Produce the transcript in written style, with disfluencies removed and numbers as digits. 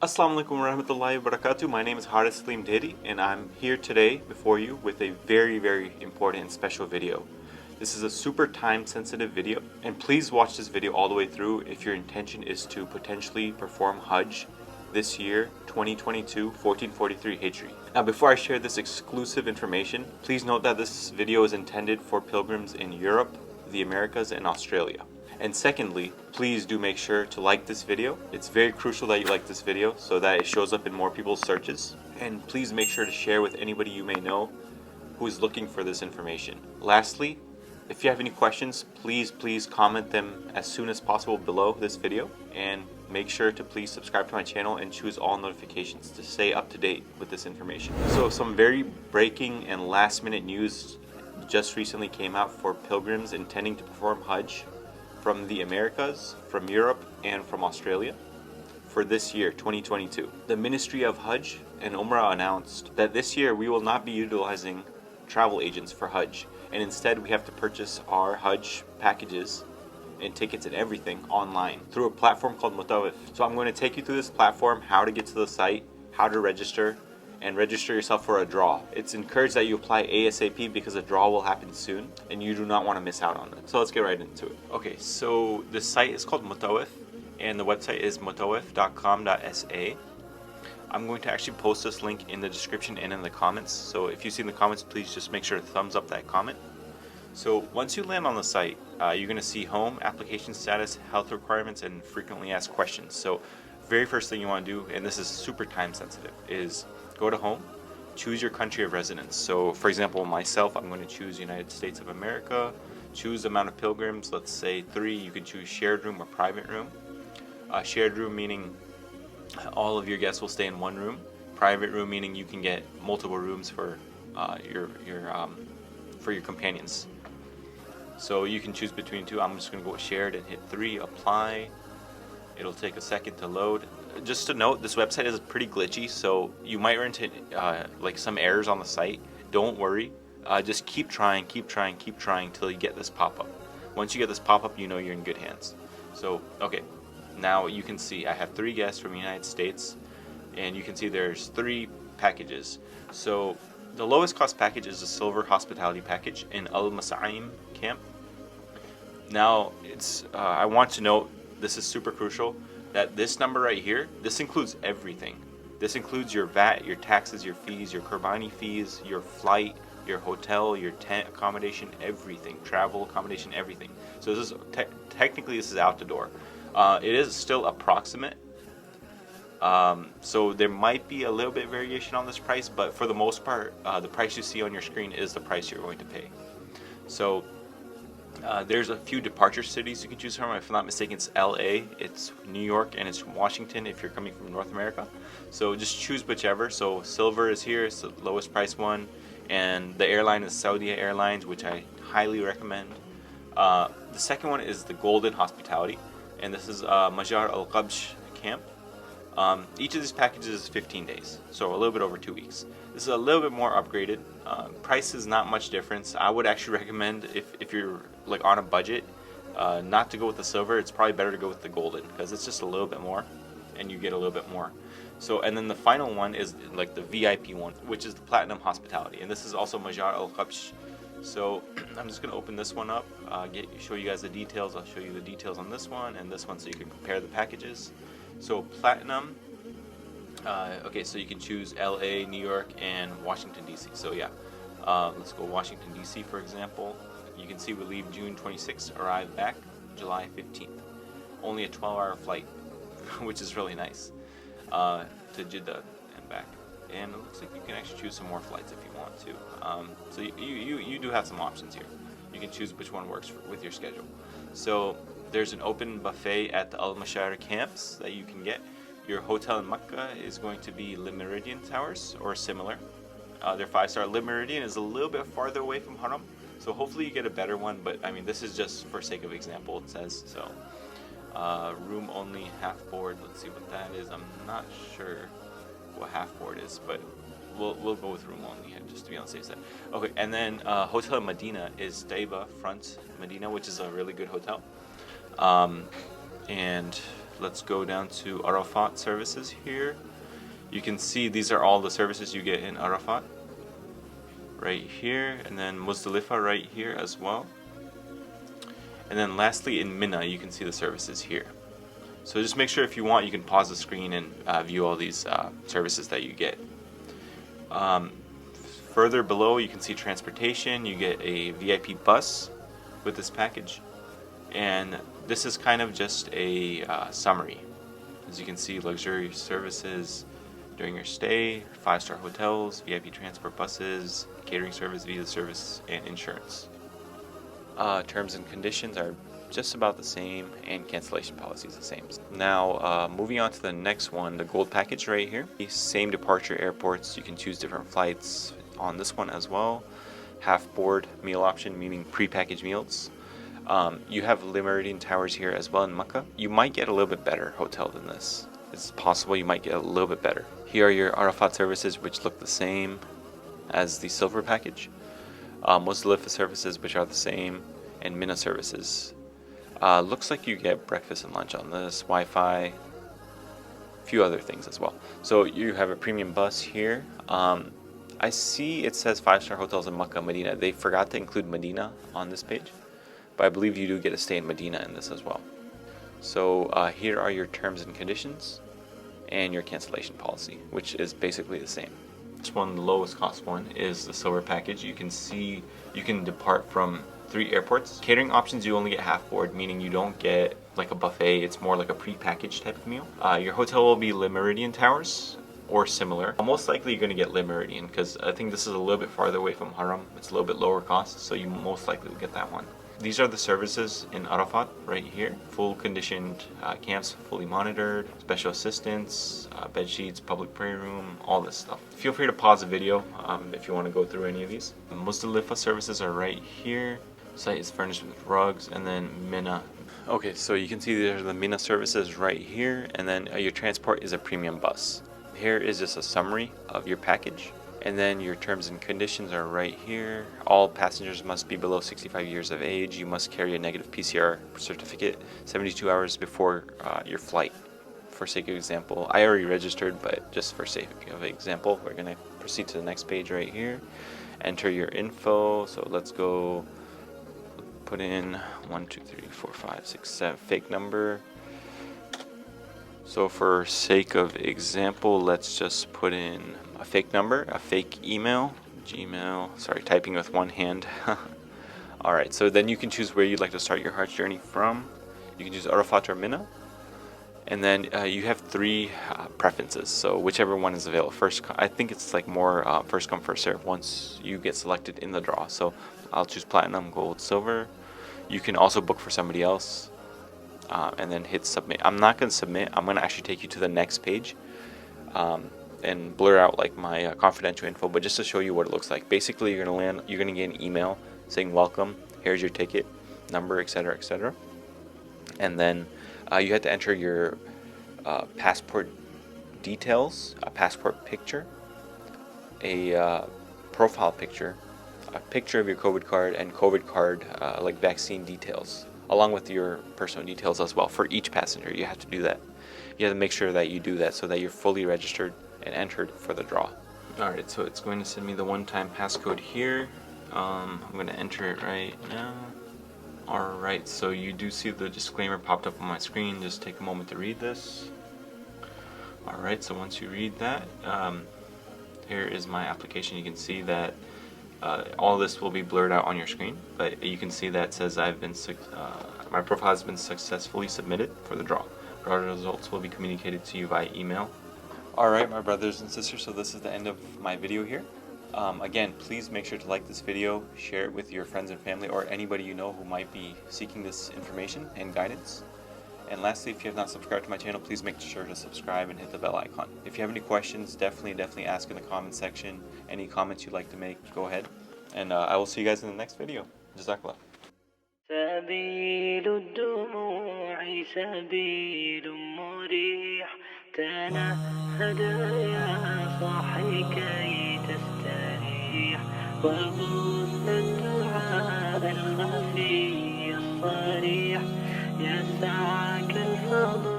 Assalamu alaikum warahmatullahi wabarakatuh. My name is Salim Dhedhi, and I'm here today before you with a very important and special video. This is a super time sensitive video, and please watch this video all the way through if your intention is to potentially perform Hajj this year, 2022, 1443 Hijri. Now before I share this exclusive information, please note that this video is intended for pilgrims in Europe, the Americas, and Australia. And secondly, please do make sure to like this video. It's very crucial that you like this video so that it shows up in more people's searches. And please make sure to share with anybody you may know who is looking for this information. Lastly, if you have any questions, please comment them as soon as possible below this video. And make sure to please subscribe to my channel and choose all notifications to stay up to date with this information. So some very breaking and last minute news just recently came out for pilgrims intending to perform Hajj from the Americas, from Europe, and from Australia for this year, 2022. The Ministry of Hajj and Umrah announced that this year we will not be utilizing travel agents for Hajj, and instead we have to purchase our Hajj packages and tickets and everything online through a platform called Motawif. So I'm going to take you through this platform, how to get to the site, how to register, and register yourself for a draw. It's encouraged that you apply ASAP because a draw will happen soon and you do not want to miss out on it. So let's get right into it. Okay, so the site is called Motawif and the website is motawif.com.sa. I'm going to actually post this link in the description and in the comments. So if you see in the comments, please just make sure to thumbs up that comment. So once you land on the site, you're going to see home, application status, health requirements, and frequently asked questions. So very first thing you want to do, and this is super time sensitive, is go to home, choose your country of residence. So for example, myself, I'm going to choose United States of America, choose the amount of pilgrims, let's say 3. You can choose shared room or private room. Shared room meaning all of your guests will stay in one room. Private room meaning you can get multiple rooms for your companions. So you can choose between 2. I'm just going to go with shared and hit 3, apply. It'll take a second to load. Just to note, this website is pretty glitchy, so you might run into like some errors on the site. Don't worry. Just keep trying till you get this pop-up. Once you get this pop-up, you know you're in good hands. So, okay. Now you can see I have 3 guests from the United States, and you can see there's 3 packages. So the lowest cost package is the Silver Hospitality Package in Al Masaim camp. Now, I want to note, this is super crucial, that this number right here, this includes everything. This includes your VAT, your taxes, your fees, your Qurbani fees, your flight, your hotel, your tent accommodation, everything, travel accommodation, everything. So this is technically this is out the door. It is still approximate. So there might be a little bit of variation on this price, but for the most part, the price you see on your screen is the price you're going to pay. So there's a few departure cities you can choose from. If I'm not mistaken, it's LA, it's New York, and it's Washington if you're coming from North America. So just choose whichever. So Silver is here, it's the lowest price one, and the airline is Saudi Airlines, which I highly recommend. The second one is the Golden Hospitality, and this is Majar Al Qabsh camp. Each of these packages is 15 days, so a little bit over 2 weeks. This is a little bit more upgraded. Price is not much difference. I would actually recommend, if you're like on a budget, not to go with the Silver. It's probably better to go with the Golden because it's just a little bit more and you get a little bit more. So, and then the final one is like the VIP one, which is the Platinum Hospitality, and this is also Majar Al Qabsh. So I'm just gonna open this one up, show you guys the details. I'll show you the details on this one and this one so you can compare the packages. So Platinum, okay, so you can choose LA, New York, and Washington DC. So yeah, let's go Washington DC for example. You can see we leave June 26th, arrive back July 15th. Only a 12-hour flight, which is really nice, to Jeddah and back. And it looks like you can actually choose some more flights if you want to. So you do have some options here. You can choose which one works with your schedule. So there's an open buffet at the Al Mashar camps that you can get. Your hotel in Mecca is going to be Le Meridian Towers or similar. Their 5-star. Le Meridian is a little bit farther away from Haram, so hopefully you get a better one, but I mean this is just for sake of example, it says. So room only, half board. Let's see what that is. I'm not sure what half board is, but we'll go with room only just to be on the safe side. Okay, and then hotel in Madina is Daiba Front Medina, which is a really good hotel. And let's go down to Arafat services here. You can see these are all the services you get in Arafat right here, and then Muzdalifah right here as well. And then lastly in Mina you can see the services here. So just make sure if you want you can pause the screen and view all these services that you get. Further below you can see transportation. You get a VIP bus with this package, and this is kind of just a summary. As you can see, luxury services during your stay, 5-star hotels, VIP transport buses, catering service, visa service, and insurance. Terms and conditions are just about the same, and cancellation policy is the same. Now moving on to the next one, the gold package right here. Same departure airports, you can choose different flights on this one as well. Half board meal option, meaning pre-packaged meals. You have Le Méridien Towers here as well in Mecca. You might get a little bit better hotel than this. It's possible you might get a little bit better. Here are your Arafat services, which look the same as the silver package. Muzdalifah services, which are the same, and Mina services. Looks like you get breakfast and lunch on this, Wi-Fi, a few other things as well. So you have a premium bus here. I see it says 5-star hotels in Makkah, Medina. They forgot to include Medina on this page, but I believe you do get to stay in Medina in this as well. So here are your terms and conditions and your cancellation policy, which is basically the same. This one, the lowest cost one, is the silver package. You can see you can depart from 3 airports. Catering options, you only get half board, meaning you don't get like a buffet. It's more like a pre-packaged type of meal. Your hotel will be Le Méridien Towers or similar. Most likely you're going to get Le Méridien because I think this is a little bit farther away from Haram. It's a little bit lower cost, so you most likely will get that one. These are the services in Arafat right here. Full conditioned camps, fully monitored, special assistance, bed sheets, public prayer room, all this stuff. Feel free to pause the video if you want to go through any of these. Muzdalifah services are right here. Site is furnished with rugs, and then Mina. Okay, so you can see there's the Mina services right here, and then your transport is a premium bus. Here is just a summary of your package. And then your terms and conditions are right here. All passengers must be below 65 years of age. You must carry a negative PCR certificate 72 hours before your flight. For sake of example, I already registered, but just for sake of example, we're going to proceed to the next page right here. Enter your info. So let's go put in 1, 2, 3, 4, 5, 6, 7 fake number. So for sake of example, let's just put in a fake number, a fake email, Gmail, sorry, typing with one hand. Alright, so then you can choose where you'd like to start your Hajj journey from. You can choose Arafat or Mina. And then you have 3 preferences, so whichever one is available. First, I think it's like more first come, first serve once you get selected in the draw. So I'll choose Platinum, Gold, Silver. You can also book for somebody else. And then hit submit. I'm not going to submit. I'm going to actually take you to the next page and blur out like my confidential info, but just to show you what it looks like. Basically, you're going to get an email saying welcome. Here's your ticket number, etc., etc. And then you have to enter your passport details, a passport picture, a profile picture, a picture of your COVID card, and COVID card like vaccine details, along with your personal details as well. For each passenger, you have to do that. You have to make sure that you do that so that you're fully registered and entered for the draw. Alright, so it's going to send me the one-time passcode here. I'm going to enter it right now. Alright, so you do see the disclaimer popped up on my screen. Just take a moment to read this. Alright, so once you read that, here is my application. You can see that all this will be blurred out on your screen, but you can see that it says my profile has been successfully submitted for the draw. Draw results will be communicated to you via email. Alright, my brothers and sisters, so this is the end of my video here. Again, please make sure to like this video, share it with your friends and family, or anybody you know who might be seeking this information and guidance. And lastly, if you have not subscribed to my channel, please make sure to subscribe and hit the bell icon. If you have any questions, definitely ask in the comment section. Any comments you'd like to make, go ahead. And I will see you guys in the next video. Jazakallah. سبيل الدموع سبيل مريح تنهد يا صاحي كي تستريح وبث الدعاء الخفي الصريح يسعك الفضل